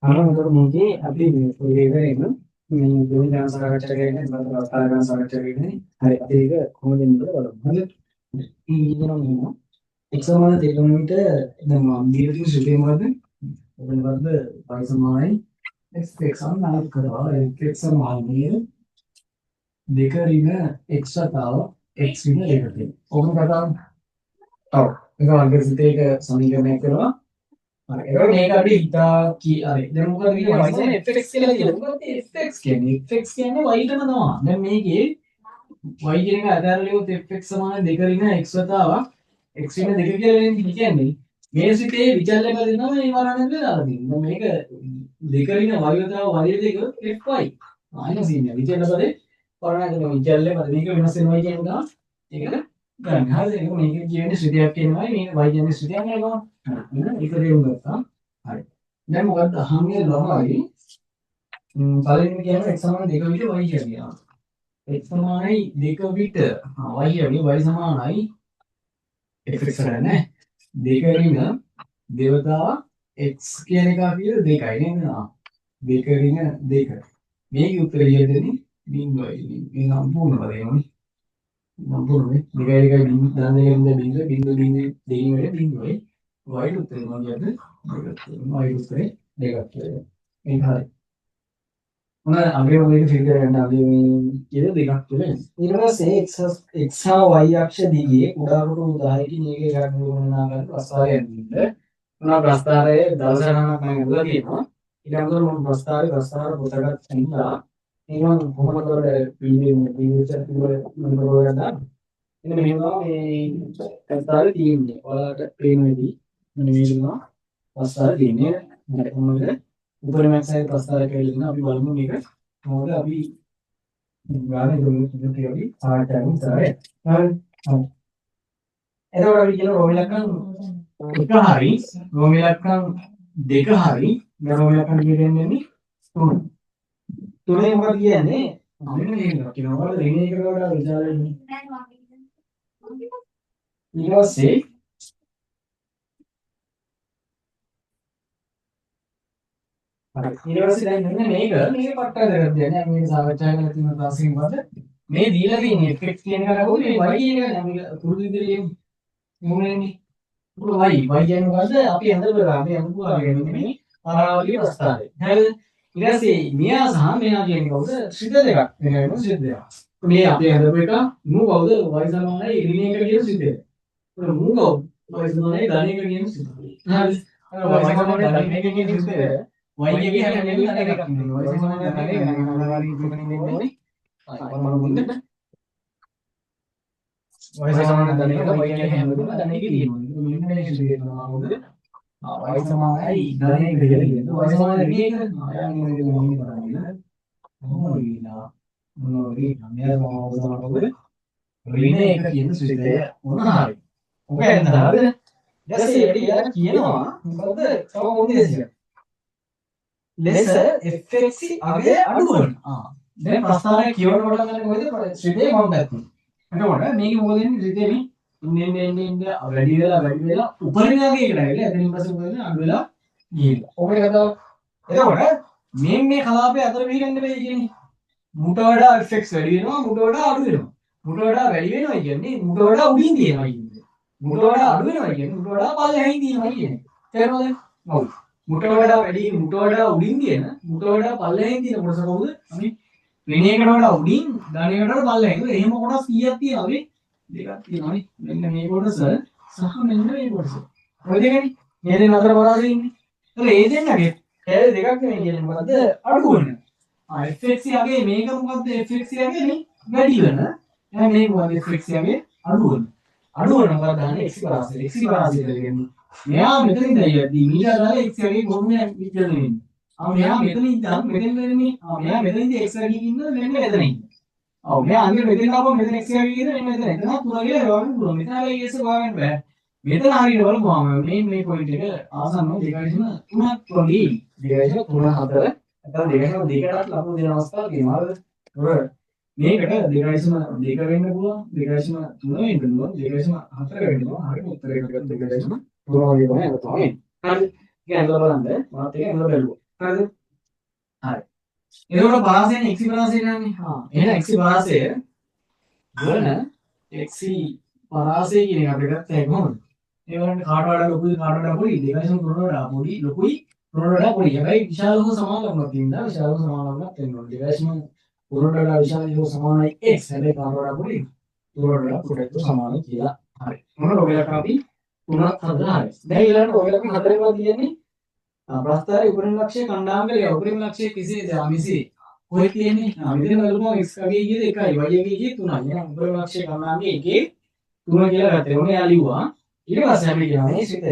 අරමුණට මේකේ අපි මේ ඉවරේම මේ දුන්නා සාකච්ඡා කරගෙන බලන්න අවස්ථාවක් සාකච්ඡා කරගෙන හරි අපි ඒක කොහොමද කියලා බලමු. හරි. ඊළඟට x සමාන තේරුමට දැන් මම දීලා තියෙන සුදේ මොකද්ද? මොකද y සමානයි x සමාන කරා x සමානයි දෙක ඍණ x වතාව x ඍණ දෙක. ඕකම කතාව. ඔව්. ඒක වර්ග සිතේක සමීකරණයක් කරනවා. හරි. ඒක මේක අපි හිතා හරි. දැන් මොකද කියන්නේ y සමාන fx කියලා කියනවා. මොකද fx කියන්නේ? fx කියන්නේ y ටම තමයි. දැන් මේකේ y කියන එක අදාළලියොත් fx සමාන දෙක ඍණ x වතාවක් x ඍණ දෙක කියලා කියන්නේ. මේ සිතේ විචල්‍ය පද දෙනවා මේ වරණයට දාලා තියෙනවා. මේක දෙක ඍණ y වතාව y දෙක fy. ආයෙත් කියන්නේ විචල්‍ය පදේ වරණයට විචල්‍ය පද මේක වෙනස් වෙනවා කියන එක ඒක ගන්න. හරිද? ඒක මේක කියන්නේ ශ්‍රිතයක් කියනවා. මේක y කියන්නේ ශ්‍රිතයක් නේද? හරි. ඒක දෙන්න ගත්තා. හරි. දැන් මොකද්ද අහන්නේ ළමයි පළවෙනි කියන්නේ x සමාන 2 විතර y කියනවා. x සමානයි 2 විට y කියන්නේ y සමානයි fx කරන්නේ 2 ඍණ දේවතාව x කියන එක අපි 2යි නේද? 2 ඍණ 2. මේකේ උත්තරය දෙන්නේ බිංදුවයි. මේ සම්පූර්ණ පදේමනේ. සම්පූර්ණනේ. 2යි 2යි බිංදු දාන දෙකෙන් බිංදු බිංදු බිංදු දෙකෙන් වැඩ බිංදුවයි. y උත්තරේ මොකද? y උත්තරේ දෙකක් කියලා. ඒක හරි. මොන අගය මේක ෆිගර් ගන්න අපි මේ කියන දෙකක් තුල ඊට පස්සේ x හා y අක්ෂ දිගේ කුඩා කොට උදාහරණයකින් මේකේ ගන්න උවමනා කරන ප්‍රස්තාරය ඇතුළත මොනවා ප්‍රස්තාරයේ දවසනක් මම උදලා තියෙනවා ඊට අමතරව මම ප්‍රස්තාර පොතකට අනිලා ඒවා කොහොමද පිළිවෙල මම කරවගන්නවා එන්න මෙහෙම මේ ප්‍රස්තාරය තියෙන්නේ ඔයාලට පේන වෙදී මෙන්න මේ දුන්නා ප්‍රස්තාරය තියෙන්නේ හරි කොහොමද උපරිමයක් සහිත ප්‍රස්තාරයක් කියලා දෙනවා අපි බලමු මේක මොකද අපි ගානේ දුන්නු තියවි සාකච්ඡාවෙන් ඉස්සරහට හරි එතකොට අපි කියන රෝම ඉලක්කම් එක හරි රෝම ඉලක්කම් දෙක හරි දැන් රෝම ඉලක්කම් දෙක දෙන්නේ තුන තුනේ මොකද කියන්නේ මෙන්න මේක කියනවා ඍණ එකකට වඩා විශාල වෙන්නේ ඊට පස්සේ ඊට පස්සේ දැන් මෙන්න මේක පට්ට කරගන්න දෙන්නේ මේ සාකච්ඡා කරලා තියෙන තාක්ෂණික පද මේ දීලා තියෙන fx කියන එක නේද මේ y කියන එක අපි පුරුදු විදිහට මොනේනේ y කියන්නේ මොකද්ද අපි ඇඳලා බලලා අපි අඳපුවා කියන්නේ මේ පරාවලිය ප්‍රස්තාරය හරිද ඊට පස්සේ මෙයා සහ මෙයා කියන්නේ කවුද ශ්‍රිත දෙකක් වෙන වෙනම ශ්‍රිත දෙකක් මේ අපි ඇඳපු එක මු කවුද y සමානයි ඍණ එක කියන ශ්‍රිතය ඒක මු කවුද y සමානයි ධන එක කියන ශ්‍රිතය හරිද y සමානයි ධන එක කියන ශ්‍රිතය y එකේ හැම වෙලේම ධන එකක් නෙමෙයි y සමානයි ධන එක අනිවාර්යයෙන් ඉක්මනින් දෙන්නේ මම මුන්දට y සමාන ධන එක y කියන්නේ හැම වෙලේම ධන එකේ තියෙනවා. ඒක මෙන්න මේ ශිෂ්ටය කියනවා මොකද? y සමානයි ධන එක කියලා කියනවා. y සමාන ඍණ එක ආයතන මොකද මම කරන්නේ? මොනවා මෙයා මොකද? ඍණ එක කියන ශිෂ්ටය මොනවා හරි. ඔක එන්නා හරිද? ඊටසේ එළියට කියනවා මොකද? තව උදේසිය. ලෙස fx අගය අඩු වෙනවා. දැන් ප්‍රස්තාවය කියවන කොට ගන්න මොකද? ශ්‍රිතේ මම දැක්කේ. එතකොට මේක මොකද වෙන්නේ ශ්‍රිතේ ඉන්නේ වැඩි වෙලා උපරිමයකට ඇවිල්ලා එතනින් පස්සේ මොකද වෙන්නේ අඩු වෙලා ගිහිල්ලා. ඔකට කතාව. එතකොට මේ කලාපයේ අතර පිළිගන්න බෑ කියන්නේ. මුට වඩා fx වැඩි වෙනවා මුට වඩා අඩු වෙනවා. මුට වඩා වැඩි වෙනවා කියන්නේ මුට වඩා උඩින් තියෙනවා කියන්නේ. මුට වඩා අඩු වෙනවා කියන්නේ මුට වඩා පල්ලෙහින් තියෙනවා කියන්නේ. තේරුණාද? ඔව්. මුට වඩා වැඩි මුට වඩා උඩින් තියෙන මුට වඩා පල්ලෙහින් තියෙන කොටස කවුද? අපි ඍණයකට වඩා උඩින් ධනයකට වඩා පල්ලෙහින්. ඒක එහෙම කොටස් කීයක් තියෙනවද? දෙකක් තියෙනවානේ. මෙන්න මේ කොටස සහ මෙන්න මේ කොටස. ඔය දෙකනේ. මේ දෙන්න අතර බලාගෙන ඉන්නේ. ඒතර මේ දෙන්නගේ කැලේ දෙකක් නෙමෙයි කියන්නේ මොකද්ද? අඩු වෙන. fx යගේ මේක මොකද්ද? fx යගේ නේ වැඩි වෙන. එහෙනම් මේක මොකද්ද? fx යගේ අඩු වෙන. අඩු වෙන මොකක්ද? x පරාසය. x පරාසය කියන්නේ මෙයා මෙතනින් දැයියදී මීට අදාළ x යගේ කොහොමද විචලනය වෙන්නේ? මෙයා මෙතන ඉඳන් මෙතෙන් වෙන්නේ. මෙයා මෙතන ඉඳන් x යකින් ඉන්න මෙන්න මෙතන ඉන්න. ඔව් මෙයා අන්තිම මෙතෙන් ආපුවම මෙතන x යකින් ඉන්න මෙන්න මෙතන. එතන 3 කියලා හොයන්න පුළුවන්. මෙතන ආයේ s හොයාගන්න බෑ. මෙතන හරියට බලමුම මේ පොයින්ට් එක ආසන්නව 2.3ක් වගේ 2.3 4 නැත්නම් 2.2කටත් ලකුණු දෙන අවස්ථාවක් තියෙනවා. හරිද? මේකට 2.2 වෙන්න පුළුවන් 2.3 වෙන්න පුළුවන් 2.4 වෙන්න පුළුවන්. හරියට උත්තරයකට 2.3 වගේ තමයි අර තමයි. හරි. ඒක ඇඳලා බලන්න මාත් ඒක ඇඳලා බලුවා. හරිද? හරි. එතකොට පරාසයෙන් x පරාසය නෑනේ. එහෙනම් x පරාසය වන x පරාසය කියන එක අපිට ගත්තා කොහොමද? ඒ වලට කාට වඩා ලොකුයි කාට වඩා පොඩි දෙකයිසම තුනට වඩා පොඩි ලොකුයි තුනට වඩා පොඩි. හැබැයි විශාල හෝ සමාන ලකුණක් තියෙනවා. විශාල හෝ සමාන ලකුණක් තියෙනවා. දෙකයිසම තුනට වඩා විශාල හෝ සමානයි x. හැබැයි කාට වඩා පොඩි තුනට වඩා පොඩි සමානයි කියලා. හරි. මොනවද ඔය ලකුණ අපි තුනක් හදලා හරි. දැන් ඊළඟට ඔය ලකුණ හතරේම තියෙන්නේ ප්‍රස්ථාරයේ උපරිම ලක්ෂ්‍ය කණ්ඩායම් කරේ උපරිම ලක්ෂ්‍ය කෙසේද? මෙසේ ඔය තියෙන්නේ මෙතන බලපුවම x අගේ කීයද 1යි y අගේ කීයද 3යි. එහෙනම් උපරිම ලක්ෂ්‍ය කණ්ඩායමේ 1 3 කියලා ගත්තා. මොනේ යා ලිව්වා. ඊට පස්සේ අපි කියනවා මේ සිත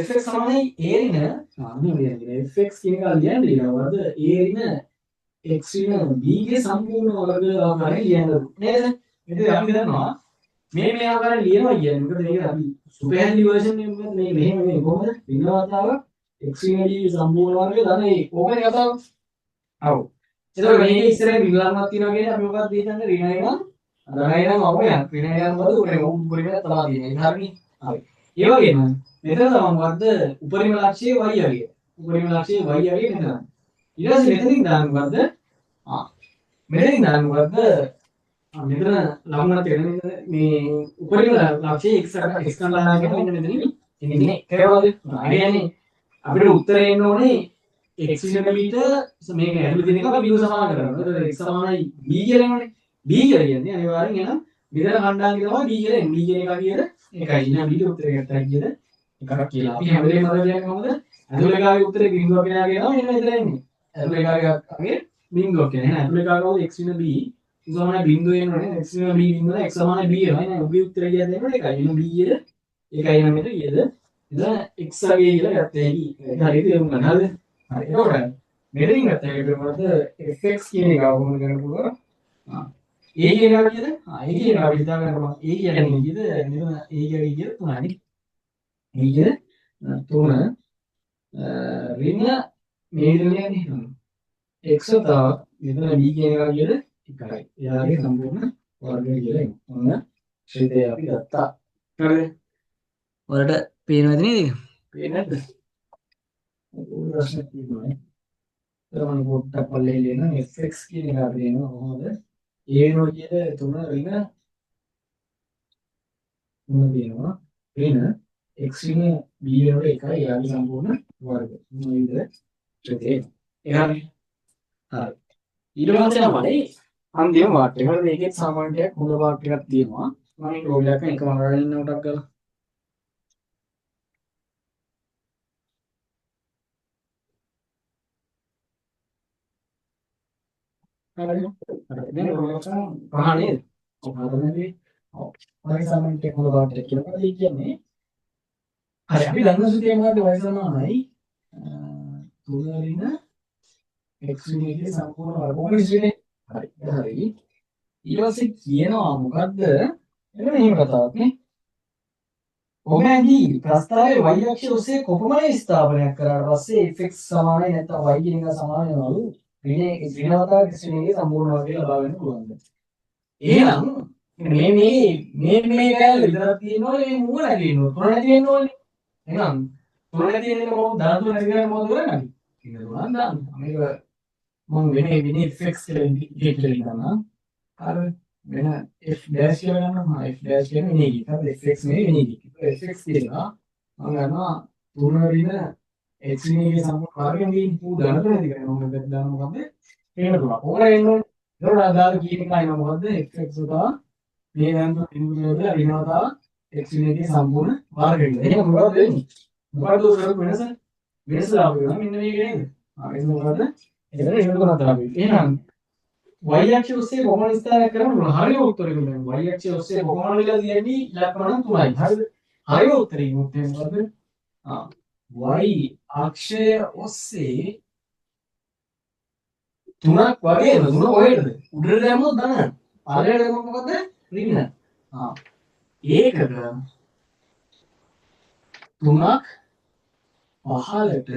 fx සමානයි a රින fx කියන එක ලියන්න ඊළඟවද a රින x රින b ගේ සම්පූර්ණ වර්ග ආකාරයෙන් ලියන්න නේද? ඉතින් අපි දන්නවා මේ ආකාරයෙන් ලියනවා කියන්නේ මොකද මේක අපි සුපර්හැන්ඩි වර්ෂන් එක මොකද මේ මෙහෙම මේ කොහොමද විනෝදාතාව x රින b සම්පූර්ණ වර්ග ධන a ඕකනේ කතාව. ඔව්. ඒතකොට මේකේ ඉස්සරහින් විග්‍රහණයක් තියෙනවා කියන්නේ අපි මොකක්ද හිතන්නේ ඍණය නම් ධනය නම් අවයන් ඍණය නම් මොකද උපරිම තමයි තියෙන්නේ. හරිනේ. හරි. ඒ වගේම මෙතන තමයි මොකද්ද උපරිම ලක්ෂ්‍යය y අගය. උපරිම ලක්ෂ්‍යය y අගය මෙතන. ඊට පස්සේ මෙතනින් දාන්න මොකද්ද? මෙතනින් දාන්න මොකද්ද? මෙතන ලකුණක් තියෙනවා මේ උපරිම ලක්ෂ්‍යය x කණ්ඩායම කියන මෙන්න මෙතනින් ඉන්නේ. තේරෙනවද? ඒ කියන්නේ අපිට උත්තරේ එන්න ඕනේ x ඊට මේක ඇතුළේ තියෙන එක අපි b සමාන කරනවා. එතකොට x සමානයි b කියලා එනවනේ. b කියලා කියන්නේ අනිවාර්යෙන් එනම් මෙතන කණ්ඩායම තමයි b කියලා එන්නේ. b කියන එක කීයද? එකයි. එහෙනම් b ගේ උත්තරය ගත්තා කීයද? එකක් කියලා. අපි හැම වෙලේම මතක තියාගන්න කොහොමද? ඇතුළේ කාගේ උත්තරේ බිංදුවක් වෙනවා කියනවා එන්න මෙතන එන්නේ. ඇතුළේ කාගේ බිංදුවක් කියන. එහෙනම් ඇතුළේ කාගේ x වෙන b සමානයි බිංදුව එනවනේ. x වෙන b බිංදුව x සමානයි b වෙනවා. එහෙනම් ඔබේ උත්තරය කියන්නේ එකයි. එහෙනම් b යේ එකයි නම් මෙතන කීයද? එතන x අගේ කියලා ගත්තා. ඒක හරියට තේරුම් ගන්න. හරිද? හරි. එතකොට මෙතනින් ගත්ත එකට මොකද fx කියන එක කොහොමද ගන්න පුළුවන්? a කියන එක කීයද? a කියන එක අපි හිතා ගන්න පුළුවන්. a කියන්නේ කීයද? මෙතන a කියන්නේ කීයද? 3යි. a කියන 3 ඍණ මේ විදිහට x තව මෙතන b කියන එක කීයද? 1යි. එයාගේ සම්පූර්ණ වර්ගය කියලා එනවා. ඔන්න ශ්‍රිතය අපි ගත්තා. හරිද? ඔයාලට පේනවද නේද? පේන්නේ නැද්ද? ප්‍රශ්න තියෙනවා. මම පොඩ්ඩක් පල්ලෙහි ලියන fx කියන එක අපි දෙනවා කොහොමද? a වෙනවා කියද 3 ඍණ 3 දෙනවා. ඍණ x ඍණ b වෙනකොට 1යි යාගේ සම්පූර්ණ වර්ග. මේ විදිහට ශ්‍රිතේ. එහෙනම් හරි. ඊට පස්සේ තමයි අන්තිම වාක්‍ය. හරිද? මේකෙත් සාමාන්‍යයක් හොඳ වාක්‍යයක් තියෙනවා. මම මේ රෝලයක් එකම අරගෙන ඉන්න උටක් ගාලා. හරිද? හරි. දැන් රෝලයක් පහනේ. කොහොමද? ඔව්. මම සාමාන්‍යයෙන් හොඳ වාක්‍යයක් කියලා. මොකද ඒ කියන්නේ? හරි. අපි දන්න සුතිය මොකද්ද? y සමානයි 3 ඍණ x ඍණයේ සම්පූර්ණ වර්ග. කොහොමද ඉන්නේ? හරි. හරි. ඊට පස්සේ කියනවා මොකද්ද? එන්න මෙහෙම කතාවක් නේ. ඔබදී ප්‍රස්තාවයේ y අක්ෂය ඔස්සේ කොපමණ ස්ථාපනයක් කරාට පස්සේ fx සමානයි නැත්නම් y කියන එක සමාන වෙනවලු ඍණවතාවක ශ්‍රේණියේ සම්පූර්ණ වර්ගය ලබා ගන්න පුළුවන්ද? එහෙනම් මේ කැලේ විතරක් තියෙනවනේ මේ මූල නැති වෙනවා. තුන නැති වෙන්න ඕනේ. එහෙනම් තුන නැති වෙන එක මොකද? ධන තුන නැති කරන්නේ මොකද කරන්නේ? ඒක දුරන් දාන්න. මේක මම වෙන fx කියලා ඉන්ඩිකේට් කරලා ඉන්නවා. හරිද? වෙන f dash කියලා ගන්නවා. f dash කියන්නේ වෙන එකක්. හරිද? fx නෙවෙයි වෙන එකක්. fx කියනවා මම ගන්නවා 3 ඍණ x ඍණයේ සම්පූර්ණ වර්ගයෙන් තියෙන පූ ධන තුන නැති කරනවා. මොකද දාන මොකද්ද? හේන තුන. ඕන එන්න ඕනේ. ඒකට අදාළ කියන එකයි මොකද්ද? fx උදා මේ දැන් ඉන්දුවල ඍණවතාව x ඍණයේ සම්පූර්ණ වර්ගයෙන්. එහෙනම් මොකද වෙන්නේ? මොකද්ද උඩ වෙනස? වෙනස ආවෙනවා මෙන්න මේක නේද? ඒක මොකද්ද? එතන ඍණ තුනක් දාපු. එහෙනම් y අක්ෂය ඔස්සේ කොහොමද විස්තරයක් කරන්න පුළුවන්? හරිය උත්තරේ දුන්නා. y අක්ෂය ඔස්සේ කොහොමද කියලා කියන්නේ ඉලක්කම 3යි. හරිද? හරිය උත්තරේ මොකද? y අක්ෂය ඔස්සේ 3ක් වගේම 3 කොහෙද? උඩට දැම්මොත් ධන. පළයට දැම්මොත් මොකද? ඍණ. ඒකක 3ක් පහළට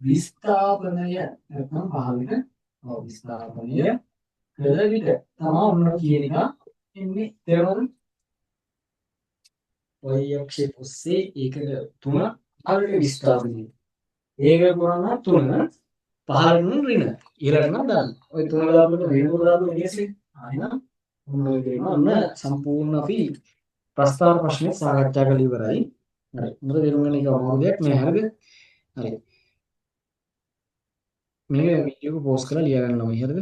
විස්ථාපනය නැත්නම් පහළට විස්ථාපනය කළ විට තමයි ඔන්න කියන එක එන්නේ. තේරුණාද? y අක්ෂයේ ඔස්සේ ඒකක 3 පහළට විස්ථාපනය ඒක කරනවා 3 පහළින් ඍණ ඊළඟට නම් දාන්න. ඔය 3 දාපුවම ඍණ දාපුවම ඉන්නේ. එහෙනම් මොනවද කියනවා අන්න සම්පූර්ණ අපි ප්‍රස්තාර ප්‍රශ්නේ සාකච්ඡා කරලා ඉවරයි. හරි. මොකද තේරුම් ගන්න එක අමාරු දෙයක් නෑ හරිද? හරි. මේක වීඩියෝ එක පෝස්ට් කරලා ලියා ගන්න ළමයි හරිද?